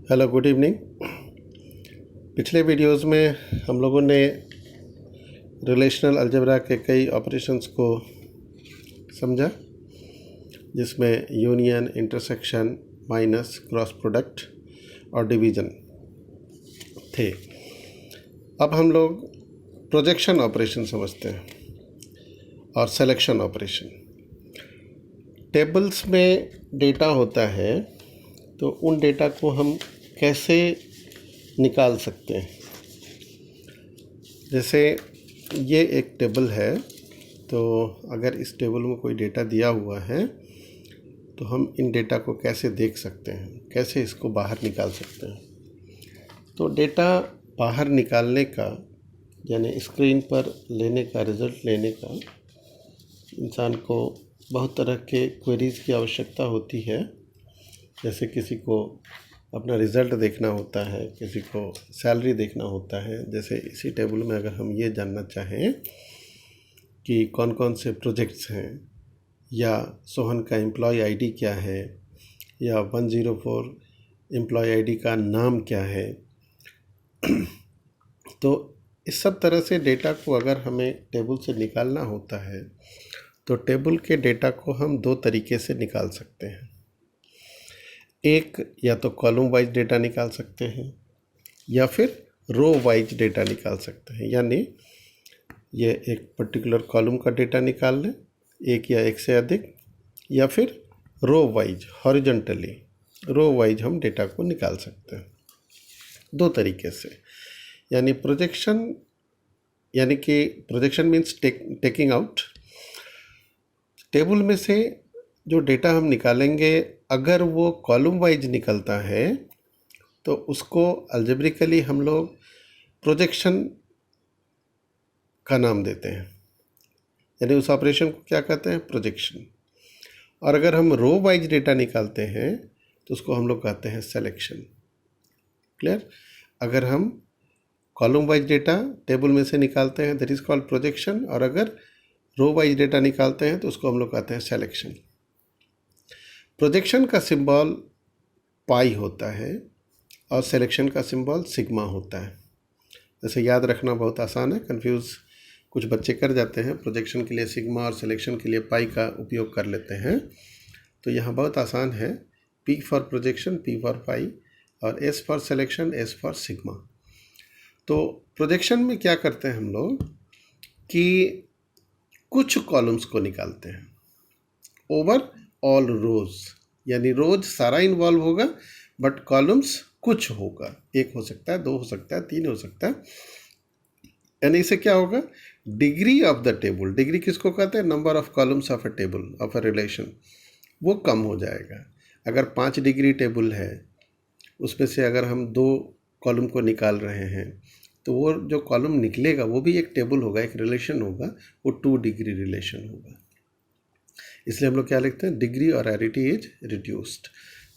Hello good evening. पिछले videos में हम लोगों ने रिलेशनल अलजेब्रा के कई ऑपरेशंस को समझा, जिसमें union, intersection, minus, cross product और डिवीज़न थे। अब हम लोग प्रोजेक्शन ऑपरेशन समझते हैं और सिलेक्शन ऑपरेशन। टेबल्स में डेटा होता है तो उन डेटा को हम कैसे निकाल सकते हैं। जैसे ये एक टेबल है, तो अगर इस टेबल में कोई डेटा दिया हुआ है तो हम इन डेटा को कैसे देख सकते हैं, कैसे इसको बाहर निकाल सकते हैं। तो डेटा बाहर निकालने का, यानी स्क्रीन पर लेने का, रिज़ल्ट लेने का, इंसान को बहुत तरह के क्वेरीज़ की आवश्यकता होती है। जैसे किसी को अपना रिज़ल्ट देखना होता है, किसी को सैलरी देखना होता है। जैसे इसी टेबल में अगर हम ये जानना चाहें कि कौन कौन से प्रोजेक्ट्स हैं, या सोहन का एम्प्लॉय आईडी क्या है, या 104 एम्प्लॉय आईडी का नाम क्या है, तो इस सब तरह से डेटा को अगर हमें टेबल से निकालना होता है तो टेबल के डेटा को हम दो तरीके से निकाल सकते हैं। एक, या तो कॉलम वाइज डेटा निकाल सकते हैं या फिर रो वाइज डेटा निकाल सकते हैं। यानी ये एक पर्टिकुलर कॉलम का डेटा निकाल लें, एक या एक से अधिक, या फिर row wise, horizontally row wise हम डेटा को निकाल सकते हैं दो तरीके से। यानी प्रोजेक्शन, यानी कि projection means taking out. Table में से जो डेटा हम निकालेंगे, अगर वो कॉलम वाइज निकलता है तो उसको अलजेब्रिकली हम लोग प्रोजेक्शन का नाम देते हैं, यानी उस ऑपरेशन को क्या कहते हैं, प्रोजेक्शन। और अगर हम रो वाइज डेटा निकालते हैं तो उसको हम लोग कहते हैं सिलेक्शन। क्लियर? अगर हम कॉलम वाइज डेटा टेबल में से निकालते हैं, दैट इज कॉल्ड प्रोजेक्शन, और अगर रो वाइज डेटा निकालते हैं तो उसको हम लोग कहते हैं सिलेक्शन। प्रोजेक्शन का सिंबल पाई होता है और सिलेक्शन का सिंबल सिग्मा होता है। जैसे याद रखना बहुत आसान है, कंफ्यूज कुछ बच्चे कर जाते हैं, प्रोजेक्शन के लिए सिग्मा और सिलेक्शन के लिए पाई का उपयोग कर लेते हैं। तो यहाँ बहुत आसान है, P for projection, P for pi, और S for selection, S for sigma. तो प्रोजेक्शन में क्या करते हैं हम लोग कि कुछ कॉलम्स को निकालते हैं ओवर ऑल रोज, यानी रोज सारा इन्वॉल्व होगा बट कॉलम्स कुछ होगा, एक हो सकता है, दो हो सकता है, तीन हो सकता है। यानी इससे क्या होगा, degree of the table, degree किसको कहते हैं, number of columns of a table, of a relation, वो कम हो जाएगा। अगर 5 डिग्री टेबल है, उसमें से अगर हम 2 कॉलम को निकाल रहे हैं तो वो जो कॉलम निकलेगा वो भी एक टेबल होगा, एक रिलेशन होगा, वो 2 डिग्री रिलेशन होगा। इसलिए हम लोग क्या लिखते हैं, डिग्री और रैरिटी इज रिड्यूस्ड।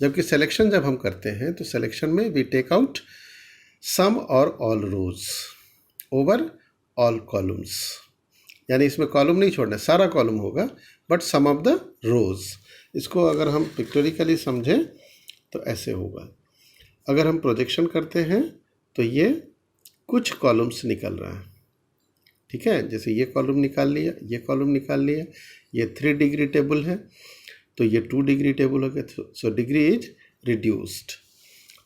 जबकि सिलेक्शन जब हम करते हैं तो सिलेक्शन में वी टेक आउट सम और ऑल रोज ओवर ऑल कॉलम्स, यानी इसमें कॉलम नहीं छोड़ना, सारा कॉलम होगा बट सम ऑफ द रोज। इसको अगर हम पिक्टोरिकली समझें तो ऐसे होगा। अगर हम प्रोजेक्शन करते हैं तो ये कुछ कॉलम्स निकल रहा है, ठीक है। जैसे ये कॉलम निकाल लिया, ये कॉलम निकाल लिया, ये 3 डिग्री टेबल है तो ये 2 डिग्री टेबल हो गया, सो डिग्री इज रिड्यूस्ड।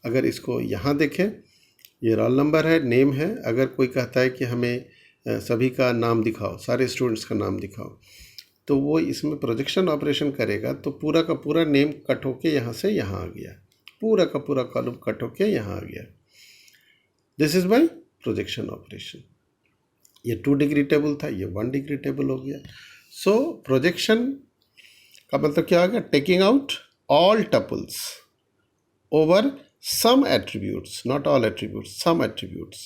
अगर इसको यहाँ देखें, ये रोल नंबर है, नेम है। अगर कोई कहता है कि हमें सभी का नाम दिखाओ, सारे स्टूडेंट्स का नाम दिखाओ, तो वो इसमें प्रोजेक्शन ऑपरेशन करेगा तो पूरा का पूरा नेम कट होके यहाँ से यहाँ आ गया, पूरा का पूरा कॉलम कट होके यहाँ आ गया। This is by projection operation. ये 2 डिग्री टेबल था, ये 1 डिग्री टेबल हो गया। सो प्रोजेक्शन का मतलब क्या होगा, taking out all tuples over some attributes, not all attributes, some attributes.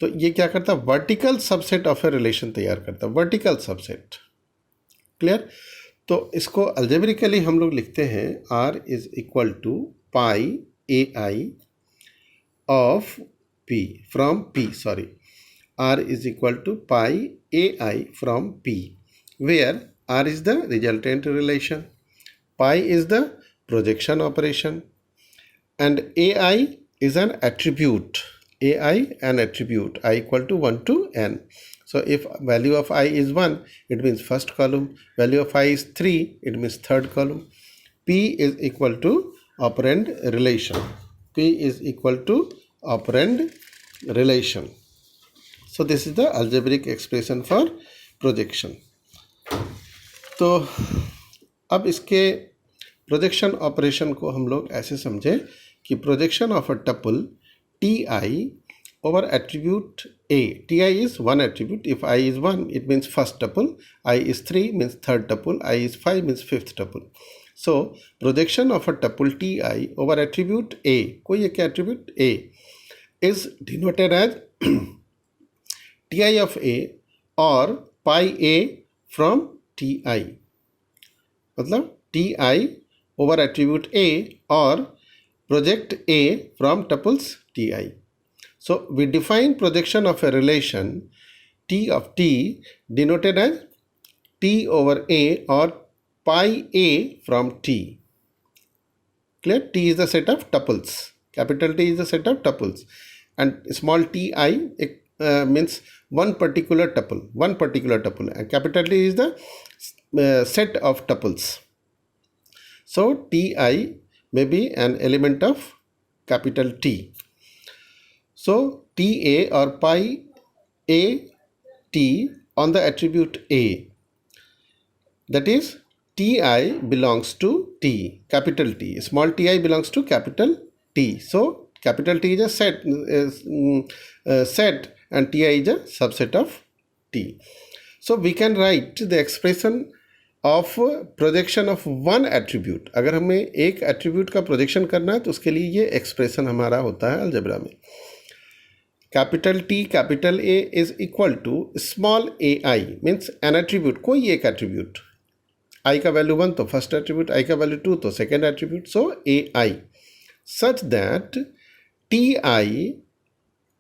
तो ये क्या करता है, vertical subset of a relation तैयार करता है, वर्टिकल सबसेट। क्लियर? तो इसको अल्जेब्रिकली हम लोग लिखते हैं, R is equal to pi AI of P from P, sorry, R is equal to pi AI from P, where R is the resultant relation, pi is the projection operation, and AI is an attribute. AI an attribute, I equal to 1 to n. So if value of I is 1, it means first column. Value of I is 3, it means third column. P is equal to operand relation. P is equal to operand relation. So this is the algebraic expression for projection. तो अब इसके projection operation को हम लोग ऐसे समझे कि projection of a tuple T I over attribute A. Ti is one attribute. If I is 1, it means first tuple. I is 3 means third tuple. I is 5 means fifth tuple. So projection of a tuple Ti over attribute A, कोई एक attribute A, is denoted as Ti of A or pi A from Ti. मतलब Ti over attribute A or project A from tuples Ti. So we define projection of a relation T of T denoted as T over A or pi A from T. Clear? T is the set of tuples. Capital T is the set of tuples. And small ti means one particular tuple. One particular tuple. And capital T is the set of tuples. So Ti may be an element of capital T. So Ta or pi A T on the attribute A, that is Ti belongs to T, capital T. Small ti belongs to capital T. So capital T is a set and Ti is a subset of T. So we can write the expression of projection of one attribute. अगर हमें एक attribute का projection करना है तो उसके लिए ये expression हमारा होता है अलजेब्रा में. Capital T capital A is equal to small ai means an attribute, कोई एक attribute. I का वैल्यू 1 तो फर्स्ट एट्रीब्यूट, I का वैल्यू 2 तो second attribute. So AI such that Ti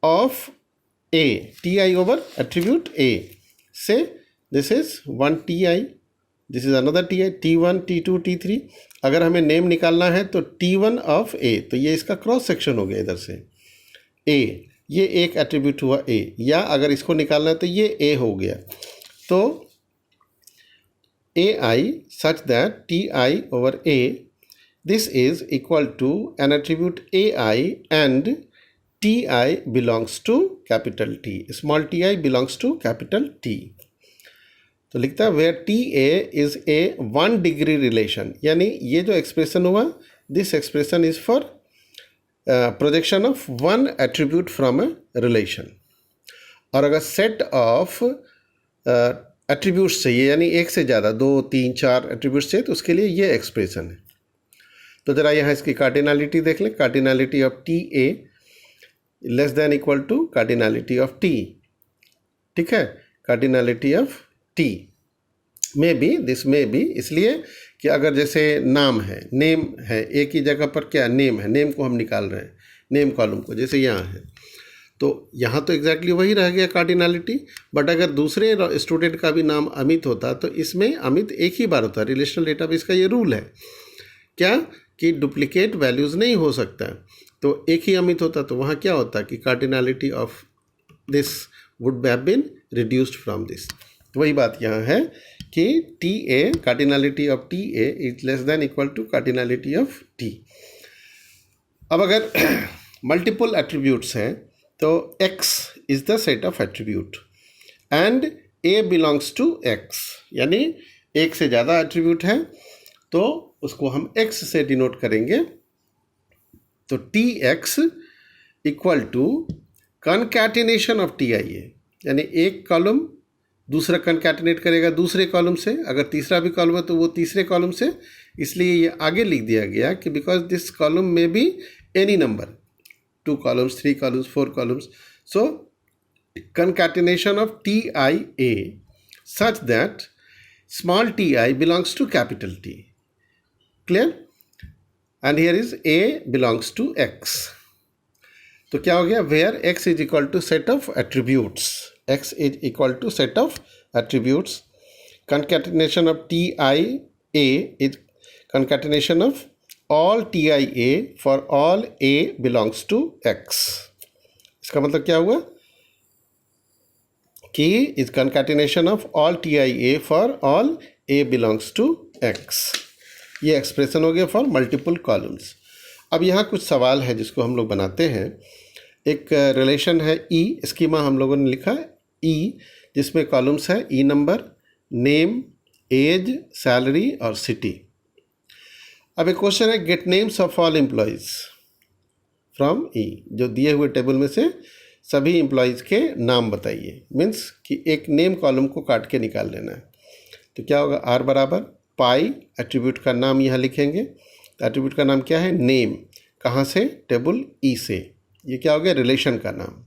of A, Ti over attribute A, say this is one Ti, this is another Ti, T1 T2 T3. अगर हमें name निकालना है तो T1 of A, तो ये इसका क्रॉस सेक्शन हो गया इधर से A, ये एक एट्रीब्यूट हुआ A, या अगर इसको निकालना है तो ये A हो गया. तो AI such that Ti over A, this is equal to an attribute AI and Ti belongs to capital T. Small ti belongs to capital T. तो लिखता है where Ta is a 1 degree relation, यानी ये जो expression हुआ, this expression is for projection of one attribute from a relation. और अगर set of attributes चाहिए, यानी एक से ज़्यादा 2 3 4 attributes चाहिए, तो उसके लिए ये एक्सप्रेशन है. तो ज़रा यहाँ इसकी कार्डिनलिटी देख लें. Cardinality of TA less than equal to cardinality of T. ठीक है, cardinality of T may be, this may be, इसलिए कि अगर जैसे नाम है, नेम है, एक ही जगह पर क्या नेम है, नेम को हम निकाल रहे हैं, नेम कॉलम को, जैसे यहाँ है, तो यहाँ तो एग्जैक्टली वही रह गया कार्डिनलिटी. बट अगर दूसरे स्टूडेंट का भी नाम अमित होता तो इसमें अमित एक ही बार होता. रिलेशनल डेटाबेस का ये रूल है क्या कि डुप्लीकेट वैल्यूज़ नहीं हो सकता है. तो एक ही अमित होता तो वहाँ क्या होता कि cardinality of this would have been reduced from this. वही बात यहाँ है कि TA, cardinality of TA is less than equal to cardinality of T. अब अगर मल्टीपल एट्रीब्यूट्स हैं तो X is the set of attribute and A belongs to X, यानी एक से ज़्यादा एट्रीब्यूट है तो उसको हम X से डिनोट करेंगे. तो TX equal to concatenation of TIA, यानी एक कॉलम दूसरा कनकैटिनेट करेगा दूसरे कॉलम से, अगर तीसरा भी कॉलम है तो वो तीसरे कॉलम से. इसलिए ये आगे लिख दिया गया कि बिकॉज दिस कॉलम में be any number, 2 columns 3 columns 4 columns. So concatenation of TIA such that small ti belongs to capital T. Clear? And here is A belongs to X. तो क्या हो गया, where X is equal to set of attributes, X is equal to set of attributes. Concatenation of TIA is concatenation of all TIA for all A belongs to X। इसका मतलब क्या हुआ कि is concatenation of all TIA for all A belongs to X। ये expression हो गया for multiple columns. अब यहाँ कुछ सवाल है जिसको हम लोग बनाते हैं। एक रिलेशन है E, स्कीमा हम लोगों ने लिखा है E, जिसमें कॉलम्स है E number, name, age, salary और सिटी। अब एक क्वेश्चन है get names of all employees from E, जो दिए हुए टेबल में से सभी एम्प्लॉयज़ के नाम बताइए। मीन्स कि एक नेम कॉलम को काट के निकाल लेना है। तो क्या होगा, R बराबर पाई, एट्रीब्यूट का नाम यहाँ लिखेंगे। तो एट्रीब्यूट का नाम क्या है, नेम। कहाँ से, टेबल E से। ये क्या हो गया, रिलेशन का नाम।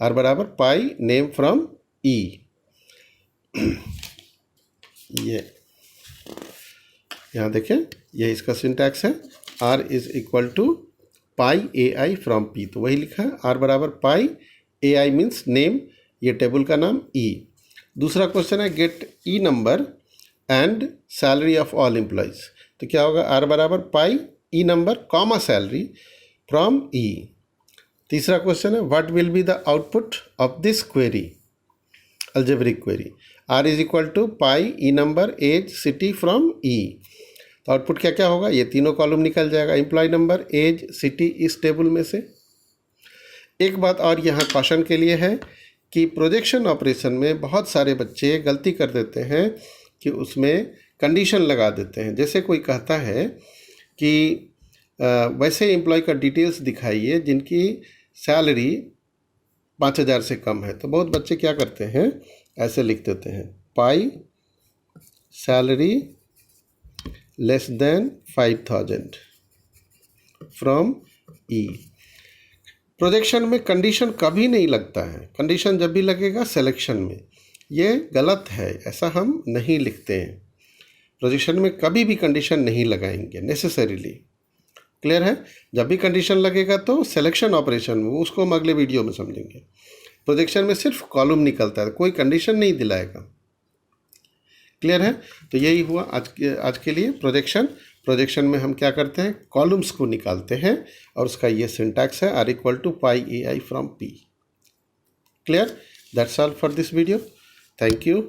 R बराबर पाई नेम फ्रॉम E। ये यहाँ देखें, ये इसका सिंटैक्स है। R is equal to pi AI from P, तो वही लिखा है। R बराबर पाई AI मीन्स नेम, ये टेबल का नाम E। दूसरा क्वेश्चन है get E number and salary of all employees. तो क्या होगा, R बराबर pi E number comma salary from E। तीसरा क्वेश्चन है what will be the output of this query, algebraic query. R is equal to pi E number, as, city from E। तो output क्या क्या होगा, ये तीनों column निकल जाएगा, एम्प्लॉय नंबर, एज, सिटी, इस टेबल में से। एक बात और यहाँ क्वेश्चन के लिए है कि प्रोजेक्शन ऑपरेशन में बहुत सारे बच्चे गलती कर देते हैं कि उसमें कंडीशन लगा देते हैं। जैसे कोई कहता है कि वैसे एम्प्लॉय का डिटेल्स दिखाइए जिनकी सैलरी 5,000 से कम है। तो बहुत बच्चे क्या करते हैं, ऐसे लिख देते हैं pi salary less than 5,000 from E। Projection में कंडीशन कभी नहीं लगता है, कंडीशन जब भी लगेगा सिलेक्शन में। ये गलत है, ऐसा हम नहीं लिखते हैं। प्रोजेक्शन में कभी भी कंडीशन नहीं लगाएंगे नेसेसरीली। क्लियर है, जब भी कंडीशन लगेगा तो सिलेक्शन ऑपरेशन में, उसको हम अगले वीडियो में समझेंगे। प्रोजेक्शन में सिर्फ कॉलम निकलता है, कोई कंडीशन नहीं दिलाएगा। क्लियर है, तो यही हुआ आज के लिए प्रोजेक्शन में हम क्या करते हैं, कॉलम्स को निकालते हैं और उसका ये सिंटैक्स है R equal to pi AI from P। Clear, that's all for this video. Thank you.